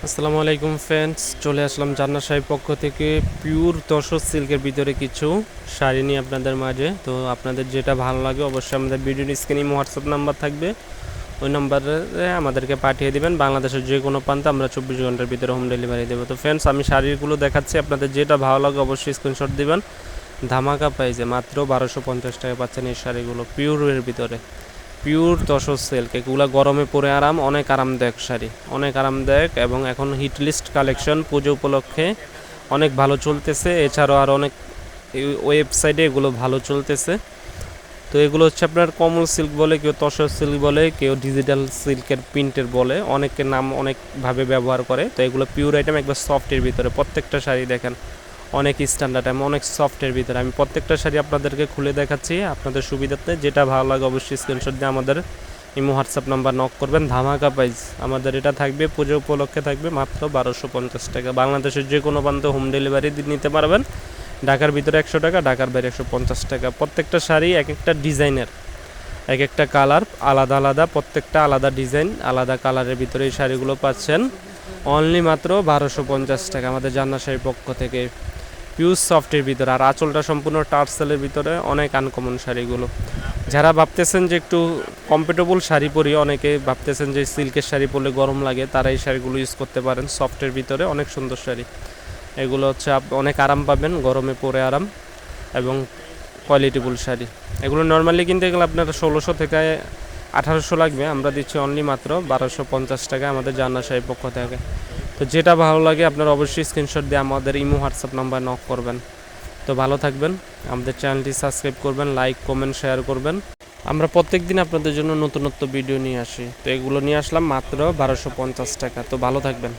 আসসালামু আলাইকুম ফ্রেন্ডস, চলে আসলাম জান্নাত শাড়ির পক্ষ থেকে পিওর তসর সিল্কের ভিতরে কিছু শাড়ি নিয়ে আপনাদের মাঝে। তো আপনাদের যেটা ভালো লাগে অবশ্যই আমাদের ভিডিওর স্ক্রিনে হোয়াটসঅ্যাপ নাম্বার থাকবে, ওই নাম্বারে আমাদেরকে পাঠিয়ে দেবেন। বাংলাদেশের যে কোনো প্রান্তে আমরা 24 ঘন্টার ভিতরে হোম ডেলিভারি দেবো। তো ফ্রেন্ডস, আমি শাড়িগুলো দেখাচ্ছি, আপনাদের যেটা ভালো লাগে অবশ্যই স্ক্রিনশট দিবেন। ধামাকা প্রাইসে মাত্র 1250 টাকা পাচ্ছেন এই শাড়িগুলো পিওরের ভিতরে, পিওর তসর সিল্ক। এগুলো গরমে পরে অনেক আরামদায়ক শাড়ি, অনেক আরামদায়ক, এবং এখন হিট লিস্ট কালেকশন পুজো উপলক্ষে অনেক ভালো চলতেছে। এছাড়াও আর অনেক ওয়েবসাইটে এগুলো ভালো চলতেছে। তো এগুলো হচ্ছে আপনার কমল সিল্ক বলে, কেউ তসর সিল্ক বলে, কেউ ডিজিটাল সিল্কের প্রিন্টের বলে, অনেকের নাম অনেকভাবে ব্যবহার করে। তো এগুলো পিওর আইটেম, একবার সফটের ভিতরে। প্রত্যেকটা শাড়ি দেখেন অনেক স্ট্যান্ডার্ড এবং অনেক সফটের ভিতরে। আমি প্রত্যেকটা শাড়ি আপনাদেরকে খুলে দেখাচ্ছি আপনাদের সুবিধাতে। যেটা ভালো লাগে অবশ্যই স্ক্রিনশট দিয়ে আমাদের ইমো হোয়াটসঅ্যাপ নাম্বার নক করবেন। ধামাকা প্রাইস আমাদের এটা থাকবে, পুজো উপলক্ষে থাকবে মাত্র 1250 টাকা। বাংলাদেশের যে কোনো প্রান্তে হোম ডেলিভারি নিতে পারবেন। ঢাকার ভিতরে 100 টাকা, ঢাকার বাইরে 150 টাকা। প্রত্যেকটা শাড়ি এক একটা ডিজাইনের, এক একটা কালার আলাদা আলাদা, প্রত্যেকটা আলাদা ডিজাইন আলাদা কালারের ভিতরে এই শাড়িগুলো পাচ্ছেন অনলি মাত্র 1250 টাকা আমাদের জান্নাত শাড়ির পক্ষ থেকে, পিউর সফটের ভিতরে। আর আঁচলটা সম্পূর্ণ টার্সেলের ভিতরে, অনেক আনকমন শাড়িগুলো। যারা ভাবতেছেন যে একটু কমফোর্টেবল শাড়ি পরি, অনেকে ভাবতেছেন যে সিল্কের শাড়ি পরলে গরম লাগে, তারা এই শাড়িগুলো ইউজ করতে পারেন। সফটের ভিতরে অনেক সুন্দর শাড়ি এগুলো হচ্ছে, অনেক আরাম পাবেন গরমে পরে আরাম, এবং কোয়ালিটিফুল শাড়ি। এগুলো নর্মালি কিনতে গেলে আপনার 1600 থেকে 1800 লাগবে, আমরা দিচ্ছি অনলি মাত্র 1250 টাকা আমাদের জান্নাত শাড়ির পক্ষ থেকে। তো যেটা ভালো লাগে আপনারা অবশ্যই স্ক্রিনশট দিয়ে আমাদের ইমো হোয়াটসঅ্যাপ নাম্বার নক করবেন। তো ভালো থাকবেন, আমাদের চ্যানেলটি সাবস্ক্রাইব করবেন, লাইক কমেন্ট শেয়ার করবেন। আমরা প্রত্যেক দিন আপনাদের জন্য নতুনত্ব ভিডিও নিয়ে আসি। তো এগুলো নিয়ে আসলাম মাত্র 1250 টাকা। তো ভালো থাকবেন।